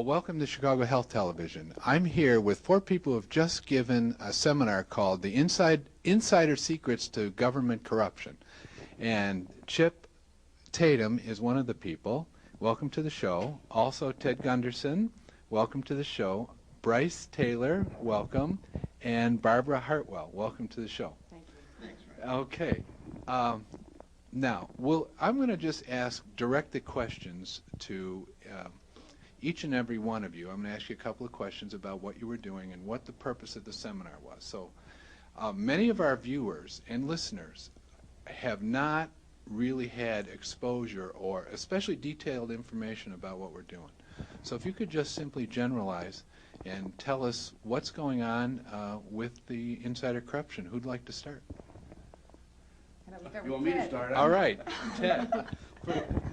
Well, welcome to Chicago Health Television. I'm here with 4 people who have just given a seminar called The Insider Secrets to Government Corruption. And Chip Tatum is one of the people. Welcome to the show. Also, Ted Gunderson, welcome to the show. Brice Taylor, welcome. And Barbara Hartwell, welcome to the show. Thank you. Thanks, Ryan. Okay. Now, I'm going to just direct the questions to each and every one of you. I'm going to ask you a couple of questions about what you were doing and what the purpose of the seminar was. So many of our viewers and listeners have not really had exposure or especially detailed information about what we're doing. So if you could just simply generalize and tell us what's going on with the insider corruption. Who'd like to start? You want me to start? All right, Ted.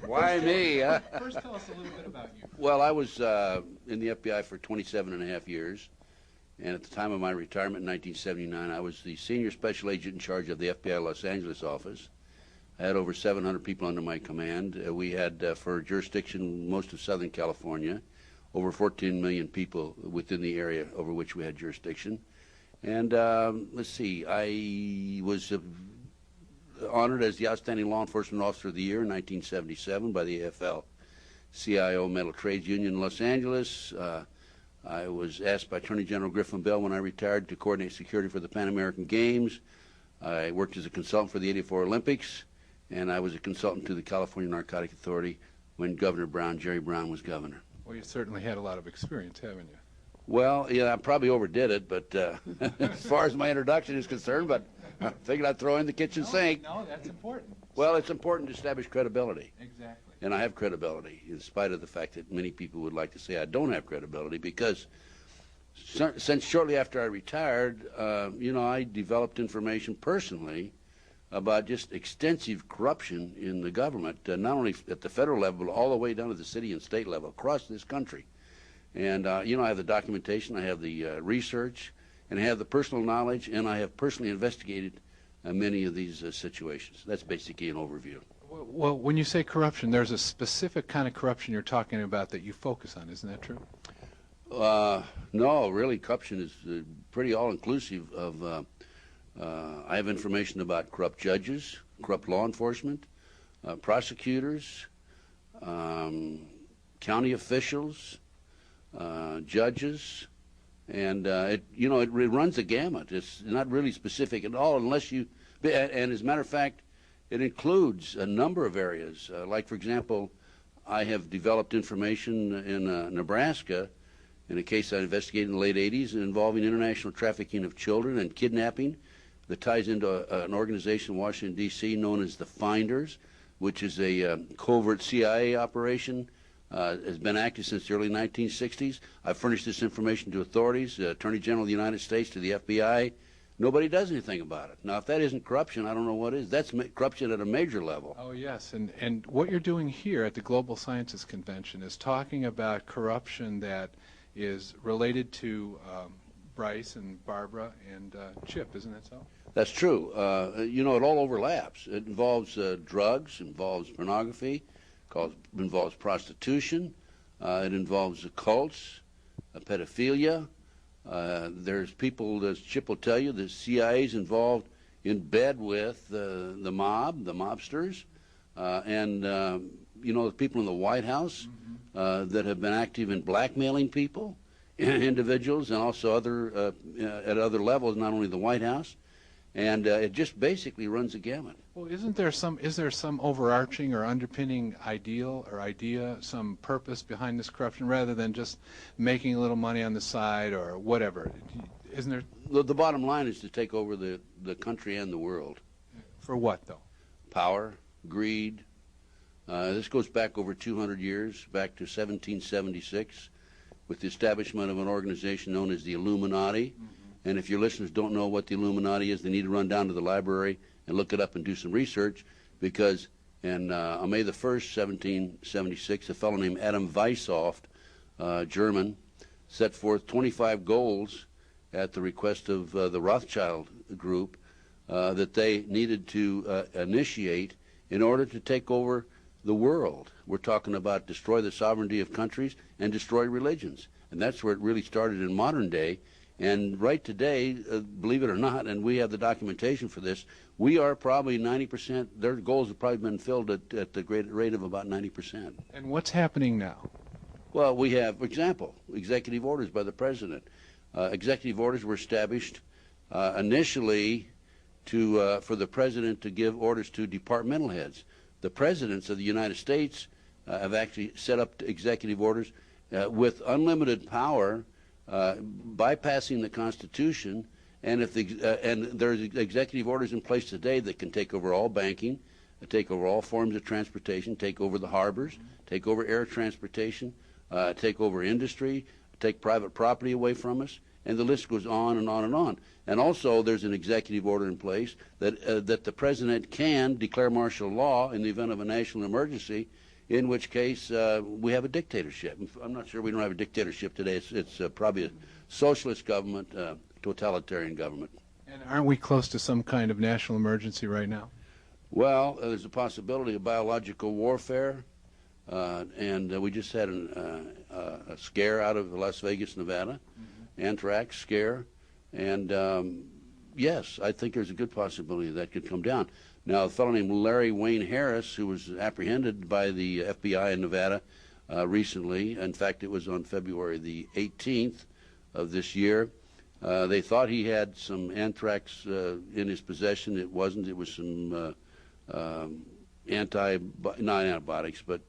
Why me? First, tell us a little bit about you. Well, I was in the FBI for 27.5 years, and at the time of my retirement in 1979, I was the senior special agent in charge of the FBI Los Angeles office. I had over 700 people under my command. We had, for jurisdiction, most of Southern California, over 14 million people within the area over which we had jurisdiction. And let's see, I was honored as the Outstanding Law Enforcement Officer of the Year in 1977 by the AFL-CIO Metal Trades Union in Los Angeles. I was asked by Attorney General Griffin Bell when I retired to coordinate security for the Pan American Games. I worked as a consultant for the '84 Olympics, and I was a consultant to the California Narcotic Authority when Governor Brown, Jerry Brown, was governor. Well, you certainly had a lot of experience, haven't you? Well, yeah, I probably overdid it, but as far as my introduction is concerned, but I figured I'd throw in the kitchen sink. No, that's important. Well, it's important to establish credibility. Exactly. And I have credibility, in spite of the fact that many people would like to say I don't have credibility, because since shortly after I retired, I developed information personally about just extensive corruption in the government, not only at the federal level, but all the way down to the city and state level across this country. And, I have the documentation, I have the research, and I have the personal knowledge, and I have personally investigated many of these situations. That's basically an overview. Well, when you say corruption, there's a specific kind of corruption you're talking about that you focus on. Isn't that true? No, really, corruption is pretty all-inclusive of I have information about corrupt judges, corrupt law enforcement, prosecutors, county officials, judges, and it runs the gamut. It's not really specific at all unless you, and as a matter of fact, it includes a number of areas. Like, for example, I have developed information in Nebraska in a case I investigated in the late '80s involving international trafficking of children and kidnapping that ties into an organization in Washington, D.C. known as the Finders, which is a covert CIA operation. Has been active since the early 1960s. I've furnished this information to authorities, Attorney General of the United States, to the FBI. Nobody does anything about it. Now, if that isn't corruption, I don't know what is. That's corruption at a major level. Oh, yes. And what you're doing here at the Global Sciences Convention is talking about corruption that is related to Brice and Barbara and Chip, isn't that so? That's true. It all overlaps. It involves drugs, involves pornography, involves prostitution, it involves cults, pedophilia. There's people, as Chip will tell you, the CIA's involved in bed with the mob, the mobsters, and the people in the White House that have been active in blackmailing people, individuals, and also at other levels, not only the White House. And it just basically runs the gamut. Well, is there some overarching or underpinning ideal or idea, some purpose behind this corruption, rather than just making a little money on the side or whatever? Isn't there? The bottom line is to take over the country and the world. For what, though? Power, greed. This goes back over 200 years, back to 1776, with the establishment of an organization known as the Illuminati. And if your listeners don't know what the Illuminati is, they need to run down to the library and look it up and do some research, because on May the 1st, 1776, a fellow named Adam Weishaupt, German, set forth 25 goals at the request of the Rothschild group that they needed to initiate in order to take over the world. We're talking about destroy the sovereignty of countries and destroy religions. And that's where it really started in modern day. And right today, believe it or not, and we have the documentation for this, we are probably 90%, their goals have probably been filled at the great rate of about 90%. And what's happening now? Well, we have, for example, executive orders by the president. Executive orders were established initially for the president to give orders to departmental heads. The presidents of the United States have actually set up executive orders with unlimited power, bypassing the Constitution. And if and there's executive orders in place today that can take over all banking, take over all forms of transportation, take over the harbors, take over air transportation, take over industry, take private property away from us, and the list goes on and on and on. And also, there's an executive order in place that that the president can declare martial law in the event of a national emergency, in which case we have a dictatorship. I'm not sure we don't have a dictatorship today. It's probably a socialist government, totalitarian government. And aren't we close to some kind of national emergency right now? Well, there's a possibility of biological warfare, and we just had a scare out of Las Vegas, Nevada, anthrax scare, and yes, I think there's a good possibility that could come down. Now, a fellow named Larry Wayne Harris, who was apprehended by the FBI in Nevada recently, in fact, it was on February the 18th of this year, they thought he had some anthrax in his possession. It wasn't. It was some not antibiotics, but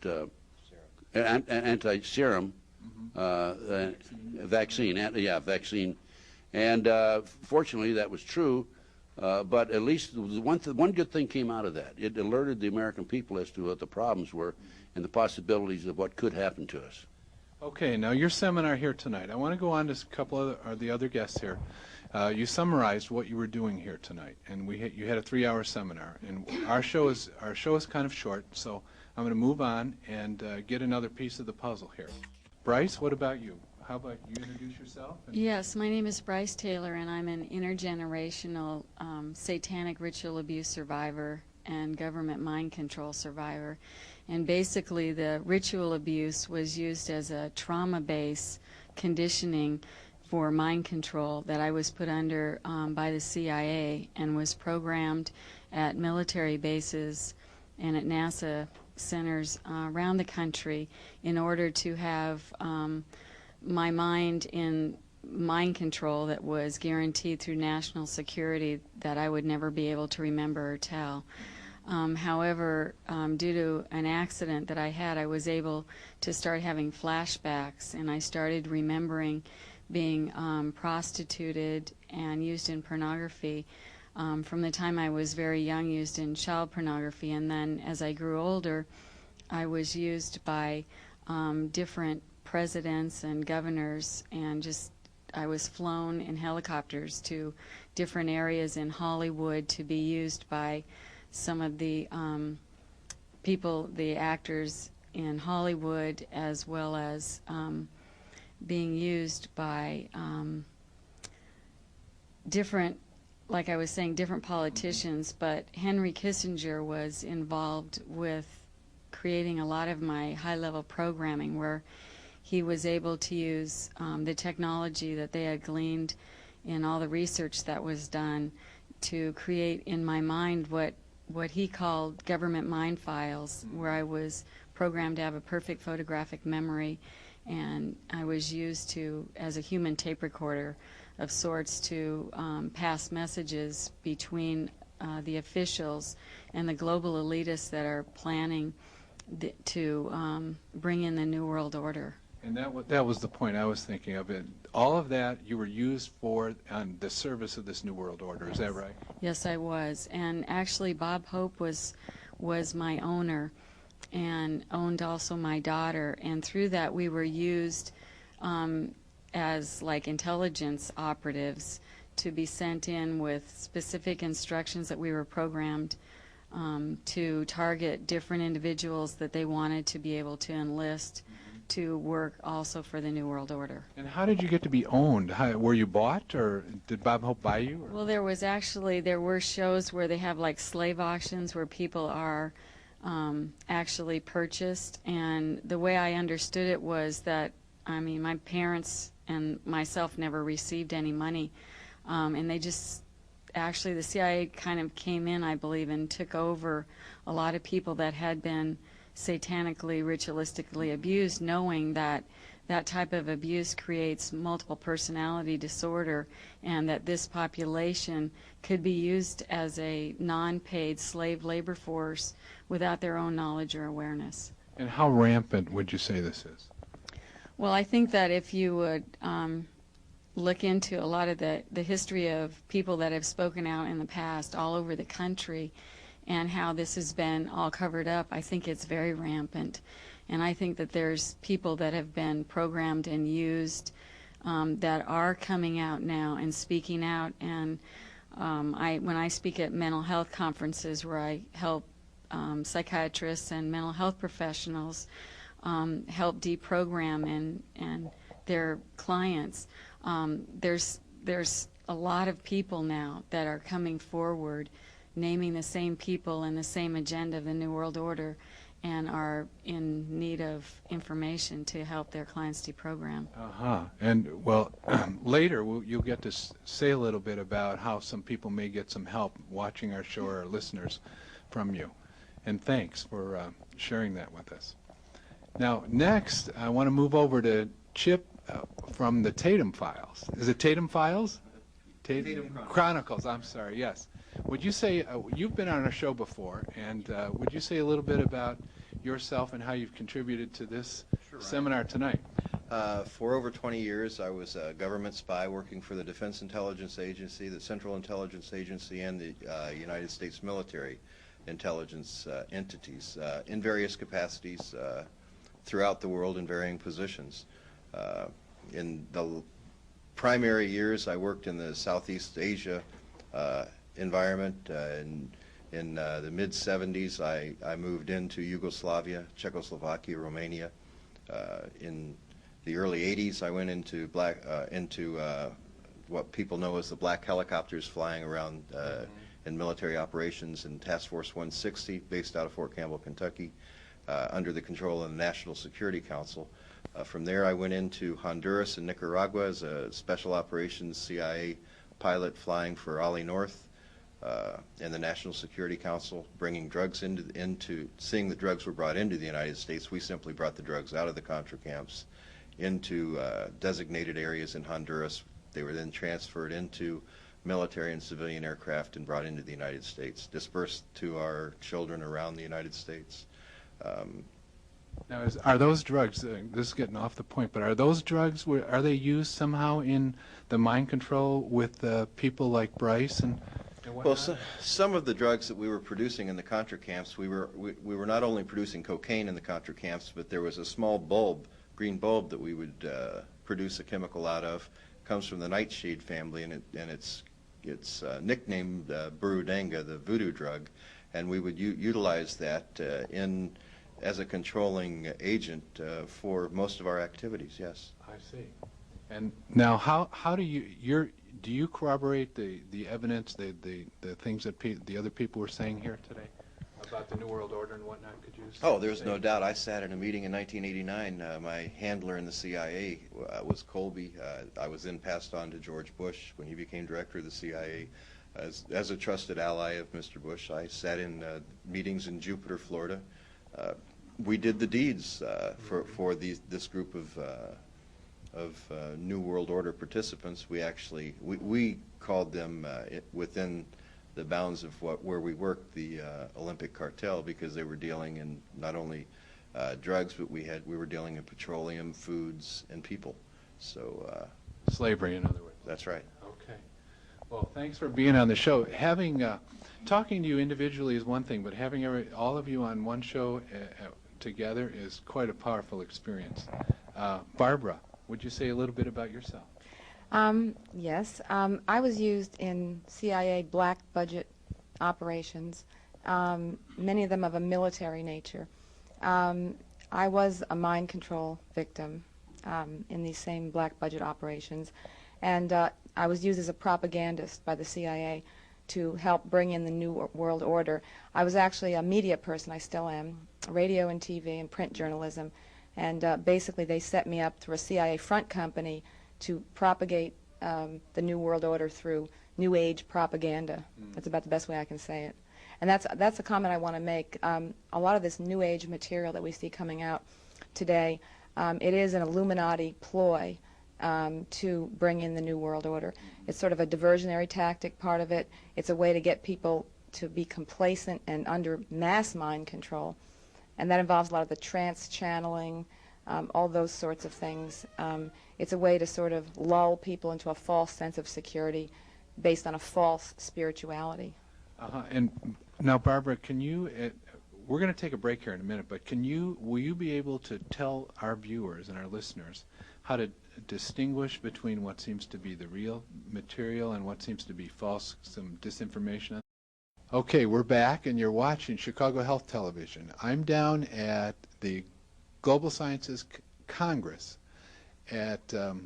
anti-serum vaccine. Vaccine. And fortunately, that was true. But at least one good thing came out of that. It alerted the American people as to what the problems were and the possibilities of what could happen to us. Okay, now your seminar here tonight. I want to go on to a couple of the other guests here. You summarized what you were doing here tonight, and you had a 3-hour seminar. And our show is kind of short, so I'm going to move on and get another piece of the puzzle here. Brice, what about you? How about you introduce yourself? Yes, my name is Brice Taylor, and I'm an intergenerational satanic ritual abuse survivor and government mind control survivor. And basically, the ritual abuse was used as a trauma base conditioning for mind control that I was put under by the CIA and was programmed at military bases and at NASA centers around the country in order to have my mind in mind control that was guaranteed through national security that I would never be able to remember or tell. However, due to an accident that I had, I was able to start having flashbacks, and I started remembering being prostituted and used in pornography from the time I was very young, used in child pornography, and then as I grew older, I was used by different presidents and governors, and I was flown in helicopters to different areas in Hollywood to be used by some of the people, the actors in Hollywood, as well as being used by different, like I was saying, different politicians. But Henry Kissinger was involved with creating a lot of my high-level programming, where he was able to use the technology that they had gleaned in all the research that was done to create in my mind what he called government mind files, where I was programmed to have a perfect photographic memory, and I was used to, as a human tape recorder of sorts, to pass messages between the officials and the global elitists that are planning to bring in the New World Order. And that was the point I was thinking of. It. All of that you were used for on the service of this New World Order. Is that right? Yes, I was. And actually, Bob Hope was my owner and owned also my daughter. And through that, we were used as like intelligence operatives to be sent in with specific instructions that we were programmed to target different individuals that they wanted to be able to enlist to work also for the New World Order. And how did you get to be owned? Were you bought, or did Bob Hope buy you? Or? Well, there were shows where they have like slave auctions where people are actually purchased. And the way I understood it was that, I mean, my parents and myself never received any money, and they just, actually the CIA kind of came in, I believe, and took over a lot of people that had been satanically, ritualistically abused, knowing that that type of abuse creates multiple personality disorder, and that this population could be used as a non-paid slave labor force without their own knowledge or awareness. And how rampant would you say this is? Well, I think that if you would look into a lot of the history of people that have spoken out in the past all over the country and how this has been all covered up, I think it's very rampant. And I think that there's people that have been programmed and used that are coming out now and speaking out. And when I speak at mental health conferences where I help psychiatrists and mental health professionals help deprogram and their clients, there's a lot of people now that are coming forward naming the same people and the same agenda of the New World Order, and are in need of information to help their clients deprogram. And well, later you'll get to say a little bit about how some people may get some help watching our show, or listeners, from you. And thanks for sharing that with us. Now, next, I want to move over to Chip from the Tatum Files. Is it Tatum Files? Tatum Chronicles, I'm sorry, yes. Would you say, you've been on our show before, and would you say a little bit about yourself and how you've contributed to this seminar tonight? For over 20 years, I was a government spy working for the Defense Intelligence Agency, the Central Intelligence Agency, and the United States military intelligence entities in various capacities throughout the world in varying positions. In the primary years, I worked in the Southeast Asia environment. In the mid-'70s, I moved into Yugoslavia, Czechoslovakia, Romania. In the early '80s, I went into what people know as the black helicopters flying around in military operations in Task Force 160, based out of Fort Campbell, Kentucky, under the control of the National Security Council. From there, I went into Honduras and Nicaragua as a special operations CIA pilot flying for Ollie North and the National Security Council, bringing drugs seeing the drugs were brought into the United States. We simply brought the drugs out of the Contra camps into designated areas in Honduras. They were then transferred into military and civilian aircraft and brought into the United States, dispersed to our children around the United States. Now, are those drugs, this is getting off the point, but are those drugs, are they used somehow in the mind control with people like Brice and whatnot? Well, some of the drugs that we were producing in the Contra camps, we were not only producing cocaine in the Contra camps, but there was a small bulb, green bulb, that we would produce a chemical out of. It comes from the nightshade family, and it's nicknamed Burundanga, the voodoo drug, and we would utilize that as a controlling agent for most of our activities. Yes. I see. And now, how do you corroborate the evidence, the things that the other people were saying here today about the New World Order and whatnot? Could you? Oh, there's no doubt. I sat in a meeting in 1989. My handler in the CIA was Colby. I was then passed on to George Bush when he became director of the CIA. As a trusted ally of Mr. Bush, I sat in meetings in Jupiter, Florida. We did the deeds for this group of New World Order participants. We called them within the bounds of where we worked, the Olympic cartel, because they were dealing in not only drugs, but we were dealing in petroleum, foods, and people. So slavery, in other words. That's right. Okay. Well, thanks for being on the show. Talking to you individually is one thing, but having all of you on one show together is quite a powerful experience. Barbara, would you say a little bit about yourself? Yes. I was used in CIA black budget operations, many of them of a military nature. I was a mind control victim in these same black budget operations, and I was used as a propagandist by the CIA to help bring in the New World Order. I was actually a media person, I still am, radio and TV and print journalism, and basically they set me up through a CIA front company to propagate the New World Order through New Age propaganda. That's about the best way I can say it. And that's a comment I want to make. A lot of this New Age material that we see coming out today, it is an Illuminati ploy to bring in the New World Order. It's sort of a diversionary tactic, part of it. It's a way to get people to be complacent and under mass mind control. And that involves a lot of the trance channeling, all those sorts of things. It's a way to sort of lull people into a false sense of security based on a false spirituality. And now, Barbara, can you, we're going to take a break here in a minute, but will you be able to tell our viewers and our listeners how to distinguish between what seems to be the real material and what seems to be false, some disinformation? Okay, we're back, and you're watching Chicago Health Television. I'm down at the Global Sciences Congress at the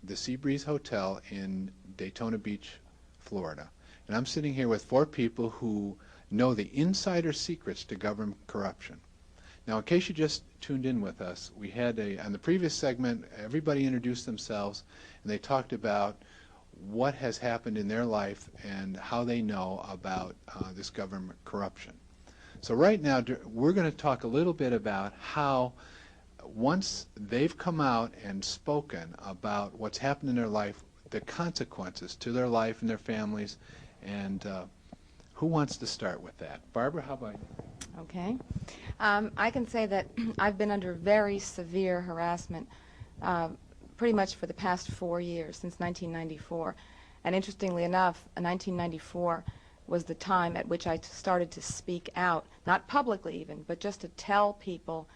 Seabreeze Hotel in Daytona Beach, Florida. And I'm sitting here with 4 people who know the insider secrets to government corruption. Now, in case you just tuned in with us, we had on the previous segment, everybody introduced themselves, and they talked about what has happened in their life and how they know about this government corruption. So right now, we're going to talk a little bit about how once they've come out and spoken about what's happened in their life, the consequences to their life and their families, and who wants to start with that? Barbara, how about you? Okay. I can say that I've been under very severe harassment pretty much for the past 4 years, since 1994. And interestingly enough, 1994 was the time at which I started to speak out, not publicly even, but just to tell people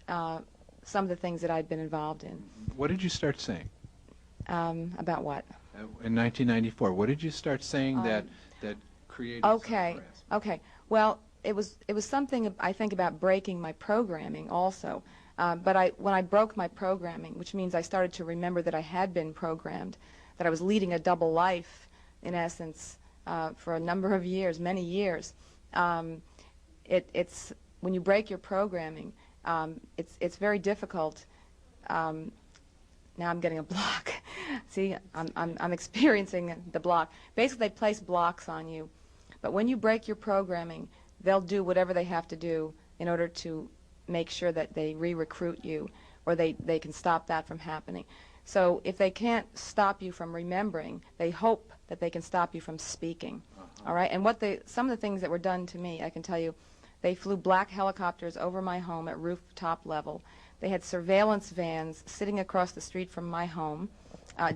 some of the things that I'd been involved in. What did you start saying? About what? In 1994, what did you start saying that created some harassment? Okay. Well, it was something I think about breaking my programming also. But when I broke my programming, which means I started to remember that I had been programmed, that I was leading a double life, in essence, for a number of years, many years. It's when you break your programming, it's very difficult. Now I'm getting a block. See, I'm experiencing the block. Basically, they place blocks on you. But when you break your programming, they'll do whatever they have to do in order to make sure that they re-recruit you, or they can stop that from happening. So if they can't stop you from remembering, they hope that they can stop you from speaking. All right? And some of the things that were done to me, I can tell you, they flew black helicopters over my home at rooftop level. They had surveillance vans sitting across the street from my home,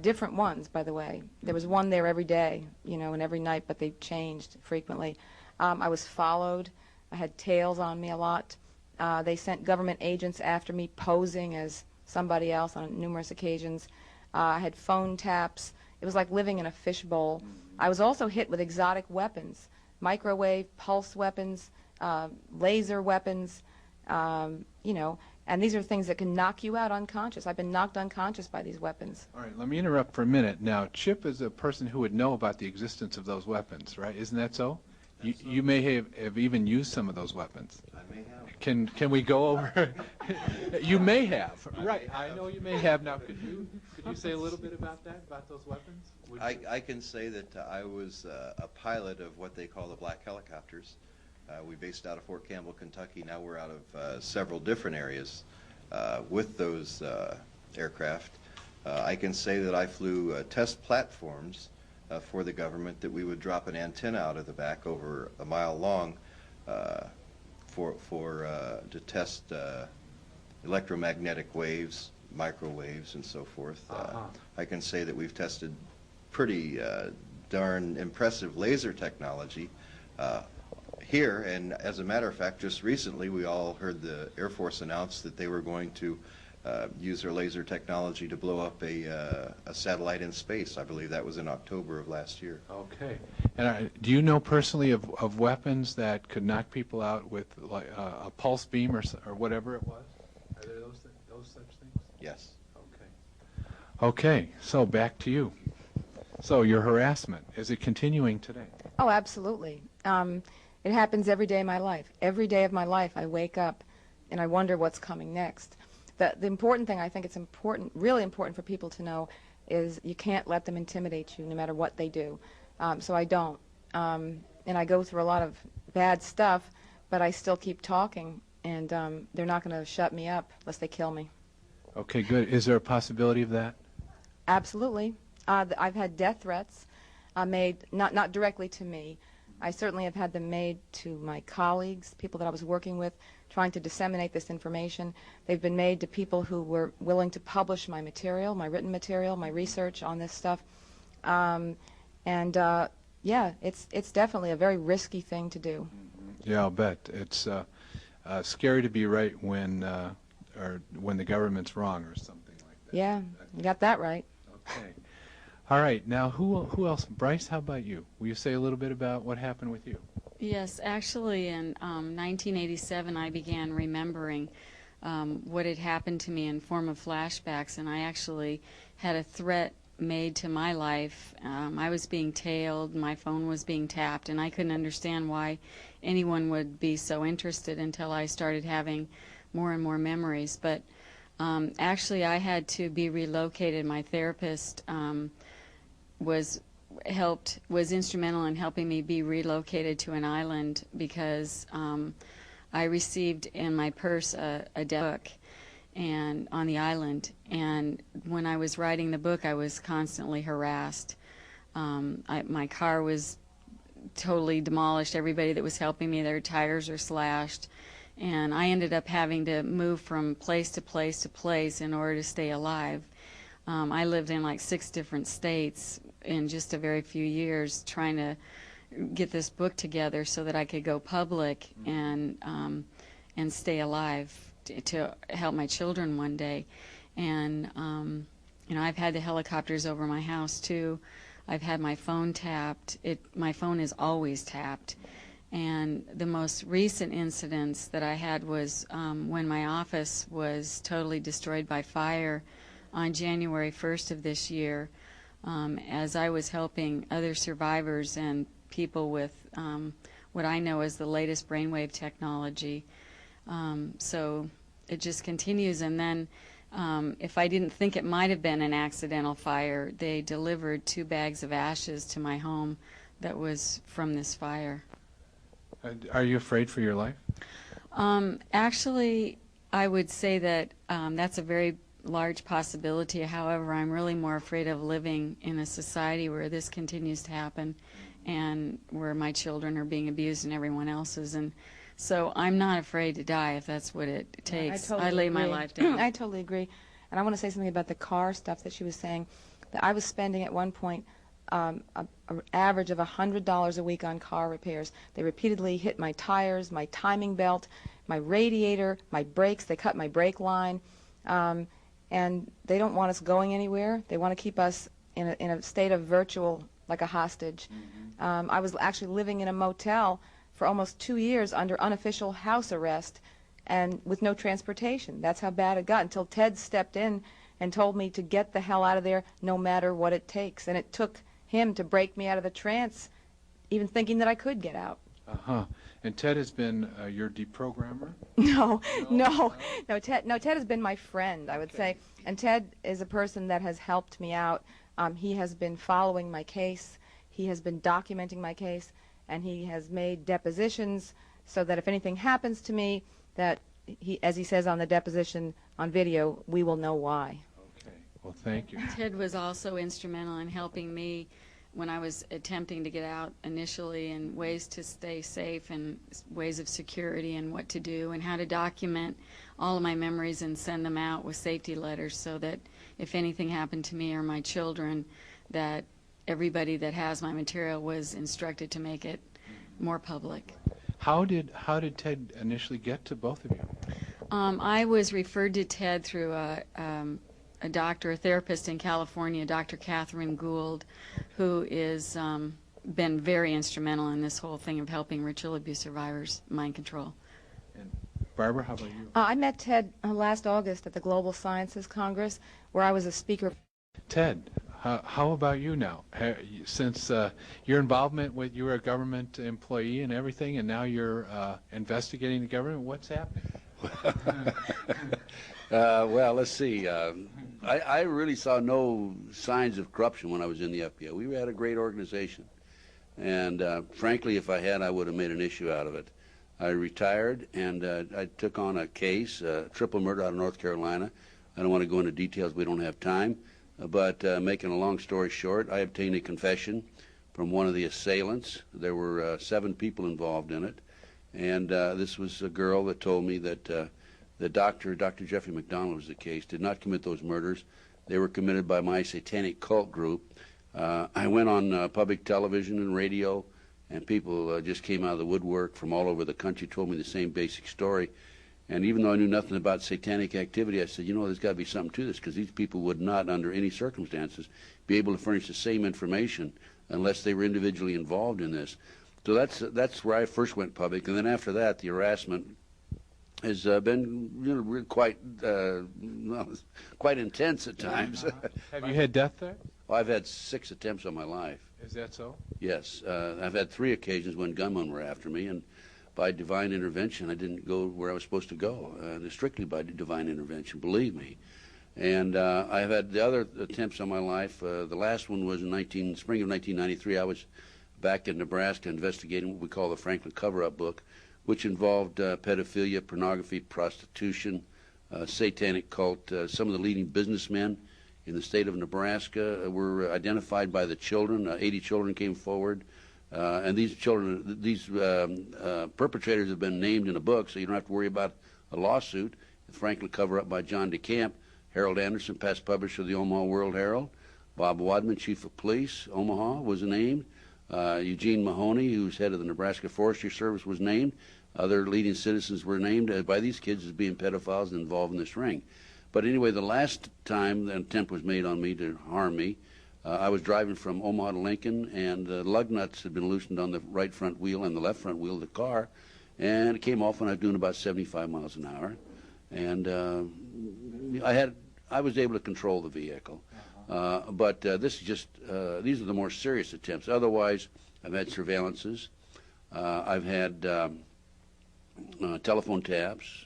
different ones, by the way. There was one there every day, and every night, but they changed frequently. I was followed. I had tails on me a lot. They sent government agents after me posing as somebody else on numerous occasions. I had phone taps. It was like living in a fishbowl. I was also hit with exotic weapons, microwave, pulse weapons, laser weapons, and these are things that can knock you out unconscious. I've been knocked unconscious by these weapons. All right, let me interrupt for a minute. Now, Chip is a person who would know about the existence of those weapons, right? Isn't that so? You may have even used some of those weapons. I may have. Can we go over? You may have. Right. I know you may have. Now, could you say a little bit about that, about those weapons? I can say that I was a pilot of what they call the black helicopters. We based out of Fort Campbell, Kentucky. Now we're out of several different areas with those aircraft. I can say that I flew test platforms for the government that we would drop an antenna out of the back over a mile long to test electromagnetic waves, microwaves, and so forth. I can say that we've tested pretty darn impressive laser technology here, and as a matter of fact, just recently we all heard the Air Force announce that they were going to use their laser technology to blow up a satellite in space. I believe that was in October of last year. Okay. And do you know personally of weapons that could knock people out with like a pulse beam or whatever it was? Are there those such things? Yes. Okay. Okay. So back to you. So your harassment, is it continuing today? Oh, absolutely. It happens every day of my life. Every day of my life I wake up and I wonder what's coming next. The important thing, I think it's important, really important for people to know, is you can't let them intimidate you no matter what they do. So I don't. And I go through a lot of bad stuff, but I still keep talking, and they're not going to shut me up unless they kill me. Okay, good. Is there a possibility of that? Absolutely. I've had death threats made, not directly to me. I certainly have had them made to my colleagues, people that I was working with, trying to disseminate this information. They've been made to people who were willing to publish my material, my written material, my research on this stuff. Yeah, it's definitely a very risky thing to do. Yeah, I'll bet. It's scary to be right when the government's wrong or something like that. Yeah, you got that right. Okay. All right. Now, who else? Brice, how about you? Will you say a little bit about what happened with you? Yes, actually in 1987 I began remembering what had happened to me in form of flashbacks, and I actually had a threat made to my life. I was being tailed, my phone was being tapped, and I couldn't understand why anyone would be so interested until I started having more and more memories. But actually I had to be relocated. My therapist was instrumental in helping me be relocated to an island because I received in my purse a book and on the island, and when I was writing the book I was constantly harassed. My car was totally demolished. Everybody that was helping me, their tires are slashed, and I ended up having to move from place to place to place in order to stay alive. I lived in like 6 different states in just a very few years trying to get this book together so that I could go public and stay alive to help my children one day. And you know, I've had the helicopters over my house too. I've had my phone tapped. My phone is always tapped. And the most recent incidents that I had was when my office was totally destroyed by fire on January 1st of this year, as I was helping other survivors and people with what I know as the latest brainwave technology. So it just continues, and then if I didn't think it might have been an accidental fire, they delivered 2 bags of ashes to my home that was from this fire. Are you afraid for your life? Actually, I would say that that's a very large possibility. However, I'm really more afraid of living in a society where this continues to happen and where my children are being abused and everyone else's. And so I'm not afraid to die if that's what it takes. I totally I lay my agree. life down. I totally agree. And I want to say something about the car stuff that she was saying. That I was spending at one point an average of $100 a week on car repairs. They repeatedly hit my tires, my timing belt, my radiator, my brakes. They cut my brake line. And they don't want us going anywhere. They want to keep us in a state of virtual, like a hostage. I was actually living in a motel for almost 2 years under unofficial house arrest and with no transportation. That's how bad it got until Ted stepped in and told me to get the hell out of there no matter what it takes. And it took him to break me out of the trance, even thinking that I could get out. Uh-huh. And Ted has been your deprogrammer? No. Ted has been my friend, I would say. And Ted is a person that has helped me out. He has been following my case. He has been documenting my case, and he has made depositions so that if anything happens to me, that he, as he says on the deposition on video, we will know why. Okay. Well, thank you. Ted was also instrumental in helping me when I was attempting to get out initially, and ways to stay safe and ways of security and what to do and how to document all of my memories and send them out with safety letters so that if anything happened to me or my children, that everybody that has my material was instructed to make it more public. How did Ted initially get to both of you? I was referred to Ted through a doctor, a therapist in California, Dr. Catherine Gould, who is been very instrumental in this whole thing of helping ritual abuse survivors mind control. And Barbara, how about you? I met Ted last August at the Global Sciences Congress, where I was a speaker. Ted, How about you now? Since your involvement with, you were a government employee and everything, and now you're investigating the government, what's happening? Well, let's see. I really saw no signs of corruption when I was in the FBI. We had a great organization. And frankly, if I had, I would have made an issue out of it. I retired, and I took on a case, triple murder out of North Carolina. I don't want to go into details. We don't have time. But making a long story short, I obtained a confession from one of the assailants. There were 7 people involved in it. And this was a girl that told me that the Dr. Jeffrey McDonald was the case, did not commit those murders. They were committed by my satanic cult group. I went on public television and radio, and people just came out of the woodwork from all over the country, told me the same basic story. And even though I knew nothing about satanic activity, I said, you know, there's got to be something to this, because these people would not, under any circumstances, be able to furnish the same information unless they were individually involved in this. So that's where I first went public, and then after that, the harassment has been, you know, really quite intense at times. Have you had death threats? Well, I've had 6 attempts on my life. Is that so? Yes, I've had 3 occasions when gunmen were after me, and by divine intervention, I didn't go where I was supposed to go. Strictly by divine intervention, believe me. And I've had the other attempts on my life. The last one was in spring of 1993. I was back in Nebraska investigating what we call the Franklin cover-up book, which involved pedophilia, pornography, prostitution, satanic cult. Some of the leading businessmen in the state of Nebraska were identified by the children. 80 children came forward. And these children, these perpetrators have been named in a book, so you don't have to worry about a lawsuit. The Franklin cover-up by John DeCamp, Harold Anderson, past publisher of the Omaha World Herald, Bob Wadman, chief of police, Omaha, was named. Eugene Mahoney, who's head of the Nebraska Forestry Service, was named. Other leading citizens were named by these kids as being pedophiles and involved in this ring. But anyway, the last time an attempt was made on me to harm me, I was driving from Omaha to Lincoln, and the lug nuts had been loosened on the right front wheel and the left front wheel of the car, and it came off when I was doing about 75 miles an hour. And I was able to control the vehicle. But this is just, these are the more serious attempts. Otherwise, I've had surveillances. I've had telephone taps,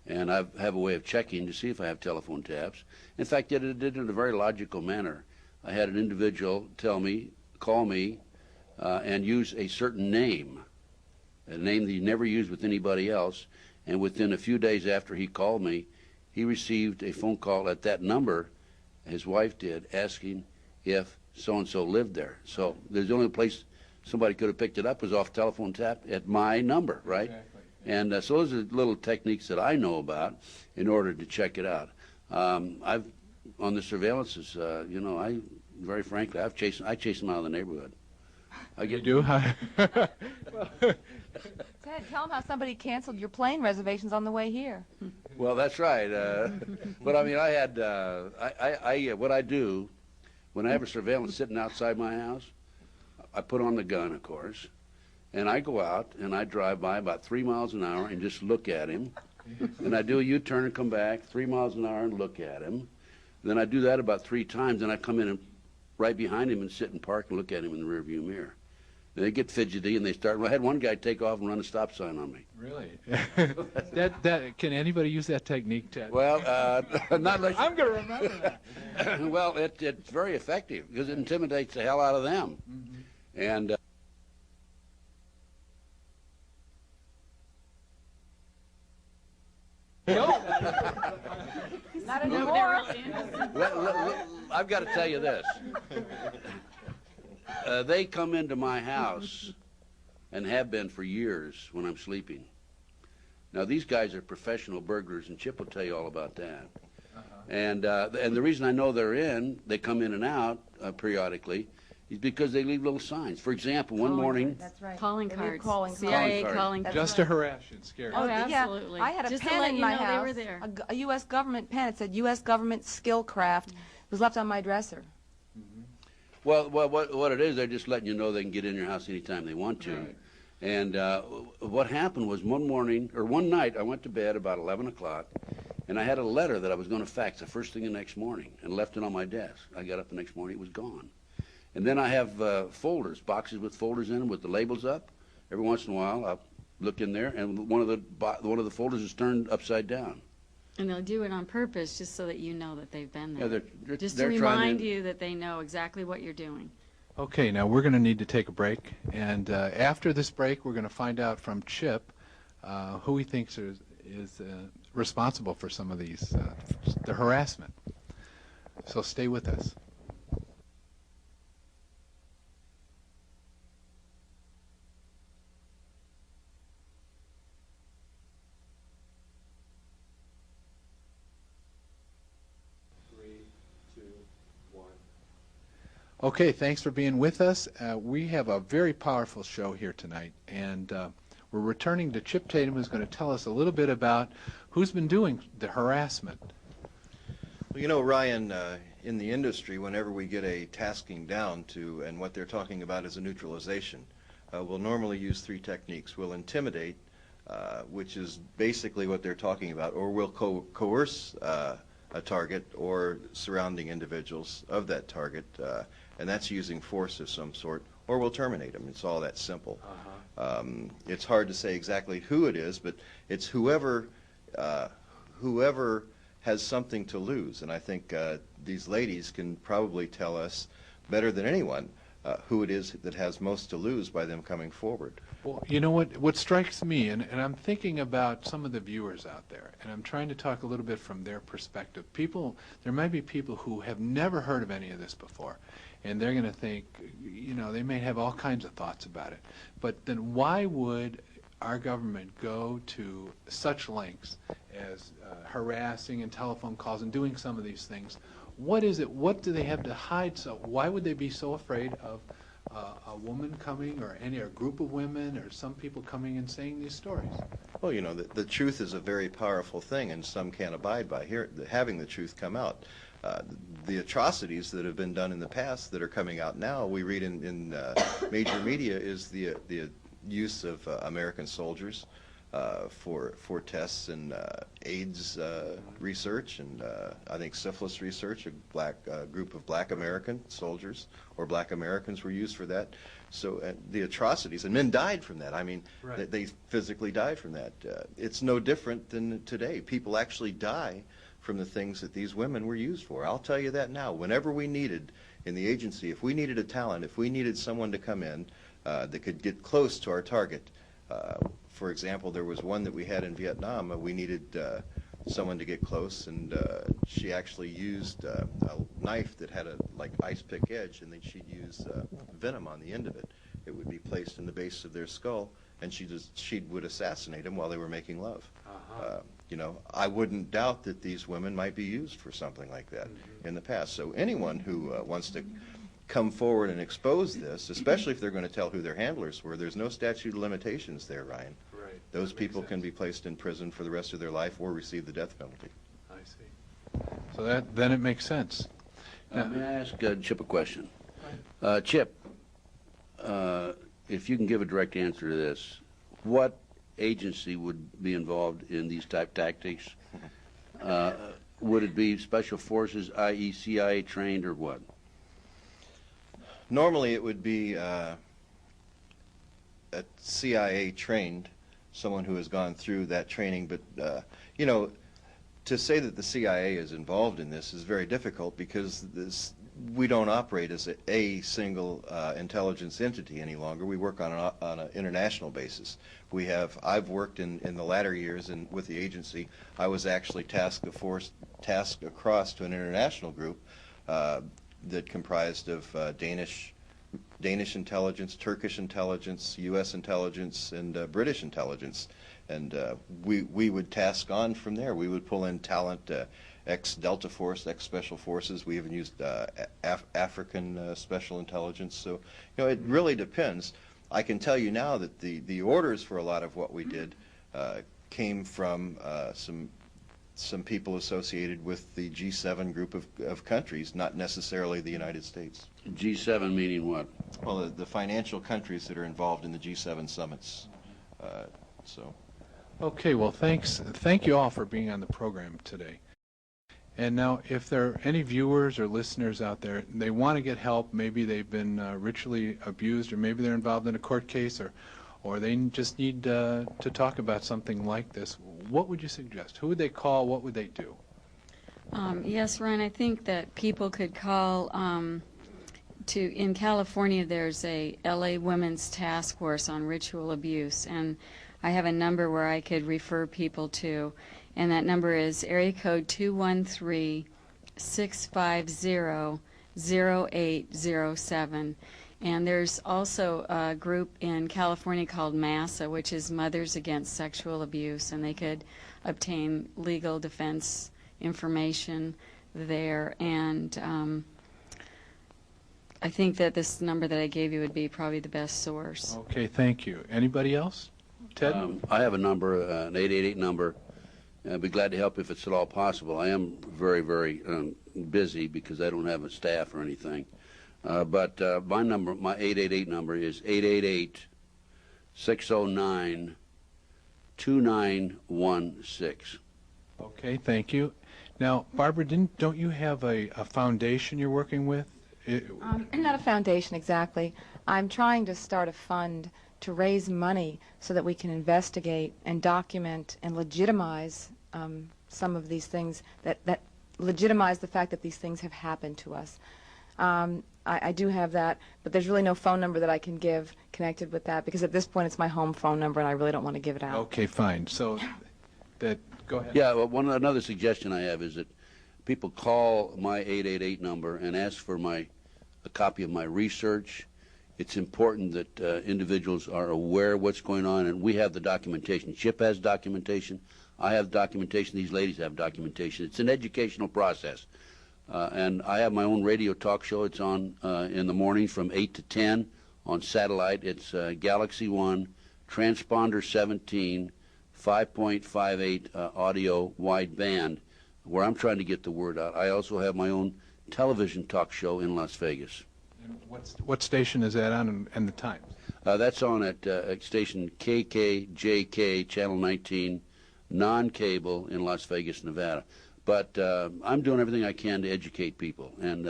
and I have a way of checking to see if I have telephone taps. In fact, I did it in a very logical manner. I had an individual call me, and use a certain name, a name that he never used with anybody else, and within a few days after he called me, he received a phone call at that number, his wife did, asking if so-and-so lived there. So there's the only place somebody could have picked it up was off telephone tap at my number, right? Exactly. And so those are little techniques that I know about in order to check it out. On the surveillances, you know, very frankly, I chase them out of the neighborhood. You do? Ted, tell them how somebody canceled your plane reservations on the way here. Well, that's right. But I mean, I had, what I do, when I have a surveillance sitting outside my house, I put on the gun, of course, and I go out and I drive by about 3 miles an hour and just look at him. And I do a U-turn and come back 3 miles an hour and look at him. Then I do that about 3 times, and I come in and right behind him and sit and park and look at him in the rearview mirror. And they get fidgety and they start. Well, I had one guy take off and run a stop sign on me. Really? Can anybody use that technique, Ted? Well, not unless I'm going to remember that. Well, it's very effective because it intimidates the hell out of them. Mm-hmm. And Not anymore. I've got to tell you this. They come into my house and have been for years when I'm sleeping. Now, these guys are professional burglars, and Chip will tell you all about that. And the reason I know they come in and out periodically, is because they leave little signs. For example, one morning... That's right. Calling They leave cards. calling CIA cards. calling cards. Just to harass you and scare you. Oh, yeah. absolutely. I had a Just to pen let in you my know house, they were there. a U.S. government pen. It said U.S. government skill craft. It was left on my dresser. Well, what it is, they're just letting you know they can get in your house anytime they want to. Right. And what happened was one night, I went to bed about 11 o'clock, And I had a letter that I was going to fax the first thing the next morning and left it on my desk. I got up the next morning, it was gone. And then I have folders, boxes with folders in them with the labels up. Every once in a while, I'll look in there, and one of the folders is turned upside down. And they'll do it on purpose just so that you know that they've been Yeah, there. they're Just to they're trying remind you that they know exactly what you're doing. Okay, now we're going to need to take a break, and after this break, we're going to find out from Chip who he thinks is responsible for some of these, the harassment. So stay with us. Okay, thanks for being with us. We have a very powerful show here tonight, and we're returning to Chip Tatum, who's going to tell us a little bit about who's been doing the harassment. Well, you know, Ryan, in the industry, whenever we get a tasking down to, and what they're talking about is a neutralization, we'll normally use three techniques. We'll intimidate, which is basically what they're talking about, or we'll coerce a target or surrounding individuals of that target, and that's using force of some sort, or we'll terminate them. It's all that simple. It's hard to say exactly who it is, but it's whoever has something to lose, and I think these ladies can probably tell us better than anyone who it is that has most to lose by them coming forward. Well, you know what strikes me, and I'm thinking about some of the viewers out there, and I'm trying to talk a little bit from their perspective. There might be people who have never heard of any of this before, and they're going to think, you know, they may have all kinds of thoughts about it. But then why would our government go to such lengths as harassing and telephone calls and doing some of these things? What is it? What do they have to hide? So why would they be so afraid of a woman coming, or a group of women, or some people coming and saying these stories? Well, you know, the truth is a very powerful thing, and some can't abide by having the truth come out. The atrocities that have been done in the past that are coming out now, we read in major media, is the use of American soldiers for tests and AIDS research, and I think syphilis research. A group of black American soldiers or black Americans were used for that. So the atrocities, and men died from that. I mean, right. They physically died from that. It's no different than today. People actually die from the things that these women were used for. I'll tell you that now. Whenever we needed, in the agency, if we needed a talent, if we needed someone to come in that could get close to our target, for example, there was one that we had in Vietnam. We needed someone to get close, and she actually used a knife that had a ice pick edge, and then she'd use venom on the end of it. It would be placed in the base of their skull, and she would assassinate them while they were making love. You know, I wouldn't doubt that these women might be used for something like that in the past. So anyone who wants to come forward and expose this, especially if they're going to tell who their handlers were, there's no statute of limitations there, Ryan. Right. Those people can be placed in prison for the rest of their life or receive the death penalty. I see. So then it makes sense. May I ask Chip a question? Chip, if you can give a direct answer to this, what agency would be involved in these type tactics? Would it be Special Forces, i.e. CIA trained, or what? Normally it would be a CIA trained, someone who has gone through that training, but you know, to say that the CIA is involved in this is very difficult, because we don't operate as a single intelligence entity any longer. We work on an international basis. I've worked in the latter years with the agency. I was actually tasked across to an international group that comprised of Danish intelligence, Turkish intelligence, U.S. intelligence, and British intelligence. And we would task on from there. We would pull in talent, ex-Delta Force, ex-Special Forces. We even used African Special Intelligence. So, you know, it really depends. I can tell you now that the orders for a lot of what we did came from some people associated with the G7 group of countries, not necessarily the United States. G7 meaning what? Well, the financial countries that are involved in the G7 summits. Okay, well, thank you all for being on the program today. And now, if there are any viewers or listeners out there, they want to get help, maybe they've been ritually abused, or maybe they're involved in a court case, or they just need to talk about something like this, what would you suggest? Who would they call? What would they do? Yes, Ryan, I think that people could call in California, there's a LA Women's Task Force on ritual abuse, and I have a number where I could refer people to, and that number is area code 213-650-0807. And there's also a group in California called MASA, which is Mothers Against Sexual Abuse, and they could obtain legal defense information there. And I think that this number that I gave you would be probably the best source. Okay, thank you. Anybody else? Ted? I have a number, an 888 number. I'd be glad to help if it's at all possible. I am very, very busy because I don't have a staff or anything. But my number, my 888 number is 888-609-2916. Okay, thank you. Now, Barbara, don't you have a foundation you're working with? Not a foundation exactly. I'm trying to start a fund to raise money so that we can investigate and document and legitimize some of these things, that legitimize the fact that these things have happened to us. I do have that, but there's really no phone number that I can give connected with that, because at this point it's my home phone number and I really don't want to give it out. Okay, fine. So, go ahead. Yeah, well, another suggestion I have is that people call my 888 number and ask for a copy of my research. It's important that individuals are aware of what's going on, and we have the documentation. Chip has documentation. I have documentation. These ladies have documentation. It's an educational process. And I have my own radio talk show. It's on in the mornings from 8 to 10 on satellite. It's Galaxy 1, Transponder 17, 5.58 audio wide band, where I'm trying to get the word out. I also have my own television talk show in Las Vegas. And what station is that on, and the time? That's on at station KKJK, Channel 19, non-cable in Las Vegas, Nevada. But I'm doing everything I can to educate people. And,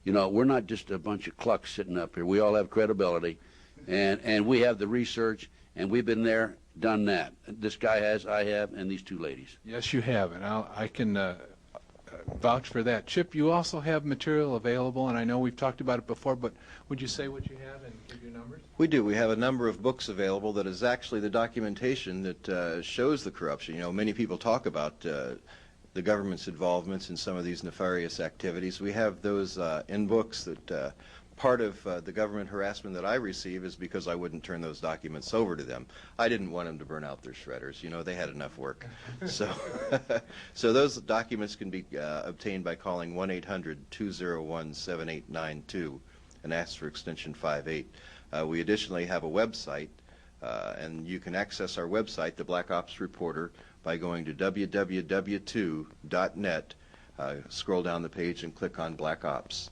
you know, we're not just a bunch of clucks sitting up here. We all have credibility, and we have the research, and we've been there, done that. This guy has, I have, and these two ladies. Yes, you have, and I can vouch for that. Chip, you also have material available, and I know we've talked about it before, but would you say what you have and give your numbers? We do. We have a number of books available that is actually the documentation that shows the corruption. You know, many people talk about the government's involvements in some of these nefarious activities. We have those in books that part of the government harassment that I receive is because I wouldn't turn those documents over to them. I didn't want them to burn out their shredders. You know, they had enough work. So, so those documents can be obtained by calling 1-800-201-7892 and ask for extension 58. We additionally have a website, and you can access our website, the Black Ops Reporter, by going to www.2.net, scroll down the page and click on Black Ops.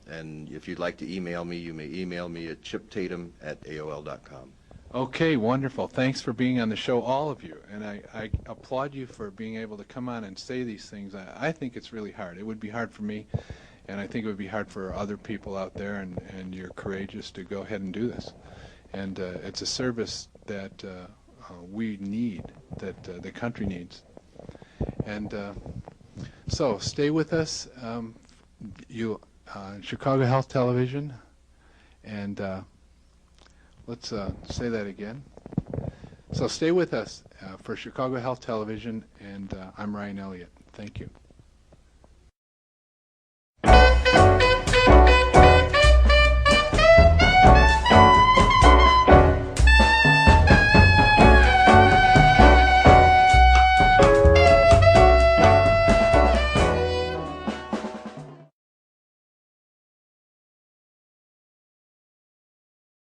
And if you'd like to email me, you may email me at chiptatum@aol.com. Okay, wonderful. Thanks for being on the show, all of you. And I applaud you for being able to come on and say these things. I think it's really hard. It would be hard for me, and I think it would be hard for other people out there, and you're courageous to go ahead and do this. And it's a service that we need, that the country needs. And so stay with us. Chicago Health Television, and let's say that again. So stay with us for Chicago Health Television, and I'm Ryan Elliott. Thank you.